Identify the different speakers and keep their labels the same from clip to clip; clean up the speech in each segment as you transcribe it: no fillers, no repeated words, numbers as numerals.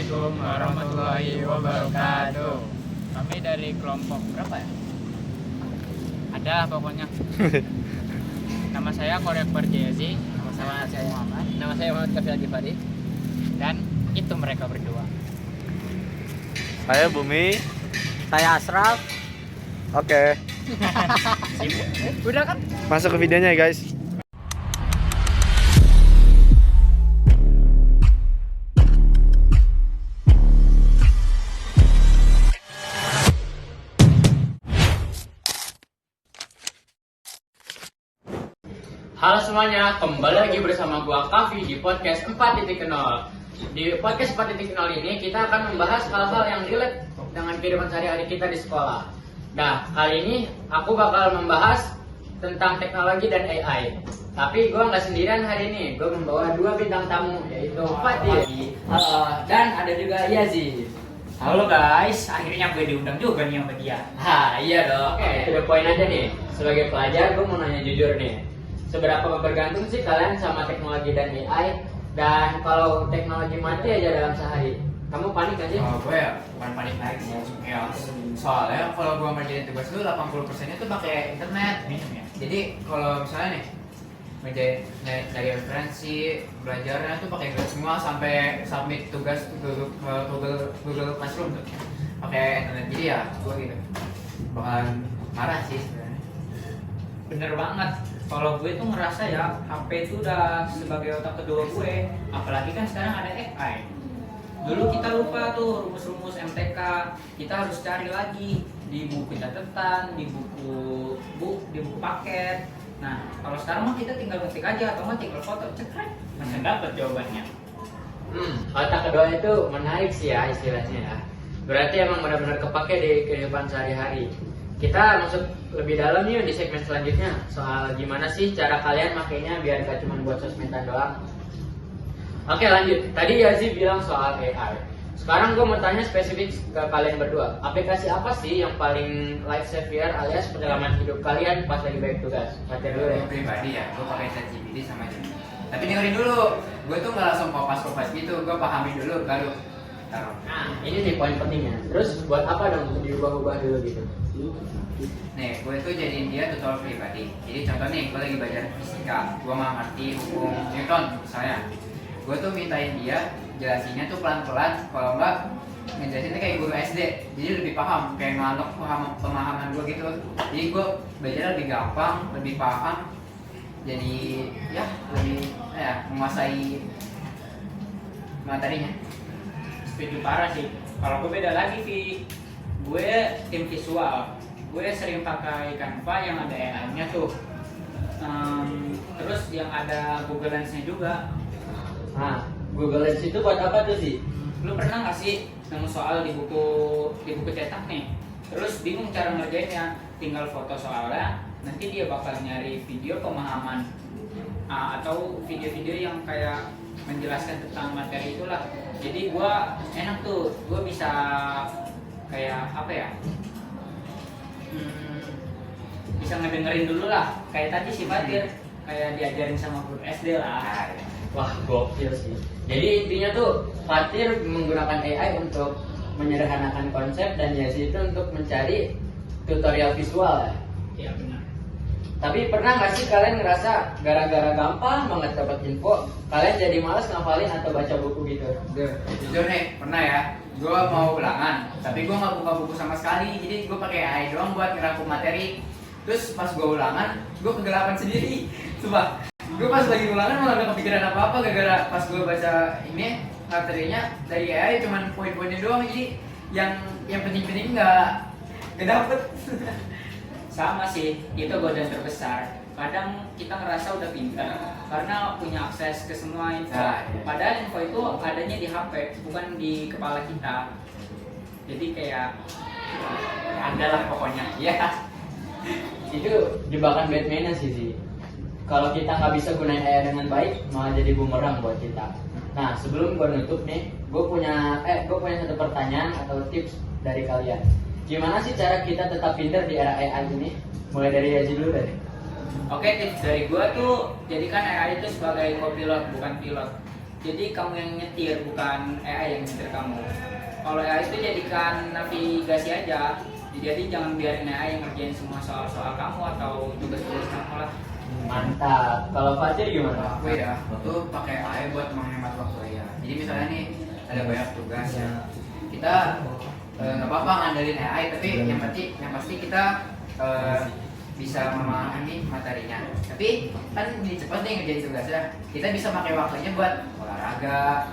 Speaker 1: Assalamualaikum warahmatullahi wabarakatuh. Kami dari kelompok berapa ya? Ada pokoknya. Nama saya Korekber Jezi. Nama saya Muhammad.
Speaker 2: Nama saya Muhammad Kafil Agifari.
Speaker 1: Dan itu mereka berdua.
Speaker 3: Saya Bumi.
Speaker 2: Saya Asraf.
Speaker 3: Oke,
Speaker 1: Udah kan?
Speaker 3: masuk ke videonya ya guys.
Speaker 2: Halo semuanya, kembali lagi bersama gua Kavi di podcast 4.0. Di podcast 4.0 ini kita akan membahas hal-hal yang relate dengan kehidupan sehari-hari kita di sekolah. Nah, kali ini aku bakal membahas tentang teknologi dan AI. Tapi gua nggak sendirian hari ini, gua membawa dua bintang tamu, yaitu Fatih dan ada juga Yazid.
Speaker 1: Halo guys, akhirnya gue diundang juga nih sama dia.
Speaker 2: Iya dong. Oke, to the point aja nih. Sebagai pelajar, gua mau nanya jujur nih. Seberapa bergantung sih kalian sama teknologi dan AI? Dan kalau teknologi mati aja dalam sehari, kamu panik gak sih?
Speaker 4: Kalau gue ya bukan panik naik sih, ya soalnya kalau gue ngerjain tugas itu 80%-nya tuh pakai internet. Jadi kalau misalnya nih ngerjain dari referensi belajarnya tuh pakai Google semua sampai submit tugas ke Google Classroom tuh pakai internet. Jadi ya gue gitu bakalan marah sih sebenarnya.
Speaker 1: Bener banget. Kalau gue tuh ngerasa ya HP itu udah sebagai otak kedua gue. Apalagi kan sekarang ada AI. Dulu kita lupa tuh rumus-rumus MTK. Kita harus cari lagi di buku catatan, di buku paket. Nah, kalau sekarang mah kita tinggal ketik aja atau tinggal foto, cekrek, langsung dapat jawabannya.
Speaker 2: Otak kedua itu menarik sih ya istilahnya ya. Berarti emang benar-benar kepake di kehidupan sehari-hari. Kita masuk lebih dalam nih di segmen selanjutnya soal gimana sih cara kalian makainya biar gak cuma buat sosmedan doang. Oke lanjut, tadi Yazid bilang soal AI. Sekarang gue mau tanya spesifik ke kalian berdua. Aplikasi apa sih yang paling life saver alias penyelamat hidup kalian pas lagi banyak tugas? Pacar dulu ya.
Speaker 4: Gue pribadi ya, gue pakai ChatGPT sama Gemini. Tapi dengerin dulu, gue tuh nggak langsung kopas gitu, gue pahami dulu baru taruh.
Speaker 2: Nah ini nih poin pentingnya. Terus buat apa dong diubah-ubah dulu gitu?
Speaker 4: Nih, gue tuh jadiin dia tutor pribadi. Jadi contoh nih, gue lagi belajar fisika, gue nggak ngerti hukum Newton misalnya. Gue tuh mintain dia jelasinnya tuh pelan-pelan, kalau enggak ngejelasinnya kayak guru SD. Jadi lebih paham, kayak ngelok pemahaman gue gitu. Jadi gue belajar lebih gampang, lebih paham. Jadi ya lebih menguasai materinya.
Speaker 1: Setuju parah sih. Kalau gue beda lagi Vi. Gue tim visual. Gue sering pakai Canva yang ada AI-nya tuh. Terus yang ada Google Lens-nya juga.
Speaker 2: Nah, Google Lens itu buat apa tuh sih?
Speaker 1: Lu pernah nggak sih nemu soal di buku cetak nih? Terus bingung cara ngerjainnya, tinggal foto soalnya, nanti dia bakal nyari video pemahaman atau video-video yang kayak menjelaskan tentang materi itulah. Jadi gua enak tuh, gua bisa kayak apa ya? Bisa ngedengerin dulu lah. Kayak tadi si Fatir kayak diajarin sama guru SD lah.
Speaker 2: Wah, gokil sih. Jadi intinya tuh Fatir menggunakan AI untuk menyederhanakan konsep dan Yazid itu untuk mencari tutorial visual ya.
Speaker 1: Iya benar.
Speaker 2: Tapi pernah nggak sih kalian ngerasa gara-gara gampang banget dapat info, kalian jadi malas ngafalin atau baca buku gitu?
Speaker 4: Jujur nih, pernah ya. Gue mau ulangan, tapi gue nggak buka buku sama sekali. Jadi gue pakai AI doang buat ngerangkum materi. Terus pas gue ulangan, gue kegelapan sendiri. Coba. Gue pas lagi ulangan malah gak kepikiran apa-apa gara-gara pas gue baca ini materinya dari AI cuman poin-poinnya doang, jadi yang penting-penting nggak dapet.
Speaker 1: Sama sih, itu godaan terbesar. Kadang kita ngerasa udah pintar karena punya akses ke semua info.
Speaker 4: Nah, iya.
Speaker 1: Padahal info itu adanya di HP, bukan di kepala kita. Jadi kayak adalah pokoknya.
Speaker 4: Ya.
Speaker 2: Itu jebakan Batman sih. Kalau kita nggak bisa gunain AI dengan baik, malah jadi bumerang buat kita. Nah, sebelum gue nutup nih, gue punya satu pertanyaan atau tips dari kalian. Gimana sih cara kita tetap pintar di era AI ini? Mulai dari Yazid dulu deh.
Speaker 1: Oke, tips dari gua tuh jadikan AI itu sebagai co-pilot bukan pilot. Jadi kamu yang nyetir, bukan AI yang nyetir kamu. Kalau AI itu jadikan navigasi aja. Jadi jangan biarin AI yang ngerjain semua soal-soal kamu atau tugas-tugas kamu lah.
Speaker 2: Mantap. Kalau Fajar gimana?
Speaker 4: Gue ya, tuh pakai AI buat menghemat waktu ya. Jadi misalnya nih ada banyak tugas ya, kita nggak apa-apa ngandelin AI, tapi yang pasti kita bisa memahami materinya. Tapi kan ini cepet nih ngerjain tugasnya, kita bisa pakai waktunya buat olahraga,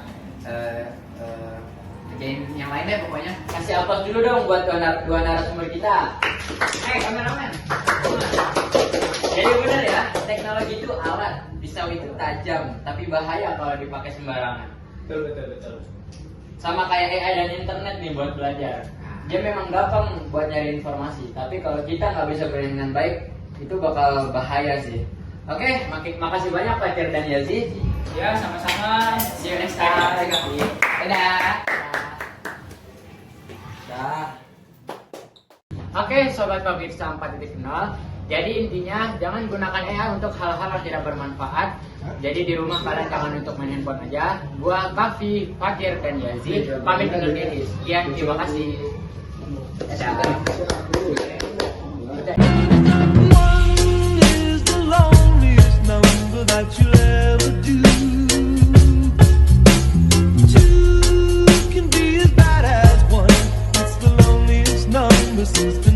Speaker 4: kerjain yang lain deh pokoknya.
Speaker 2: Kasih aplaus dulu dong buat dua narasumber kita.
Speaker 1: Kameramen.
Speaker 2: Jadi benar ya, teknologi itu alat, pisau itu tajam, tapi bahaya kalau dipakai sembarangan.
Speaker 1: Betul.
Speaker 2: Sama kayak AI dan internet nih buat belajar. Dia memang gampang buat nyari informasi, tapi kalau kita nggak bisa gunain dengan baik, itu bakal bahaya sih. Oke, makasih banyak Pak Tir dan Yazid.
Speaker 1: Ya, sama-sama.
Speaker 4: See you next time. Dadah.
Speaker 2: Oke, sobat Pemirsa 4.0. Jadi intinya jangan gunakan AI untuk hal-hal yang tidak bermanfaat. Jadi di rumah kalian jangan untuk main handphone aja. Gua Kafi, Fakir dan Yazid pamit undur diri. Sekian, terima kasih. Dadah.
Speaker 5: One is the loneliest number that you'll ever do. Two can be as bad as one. It's the loneliest number since the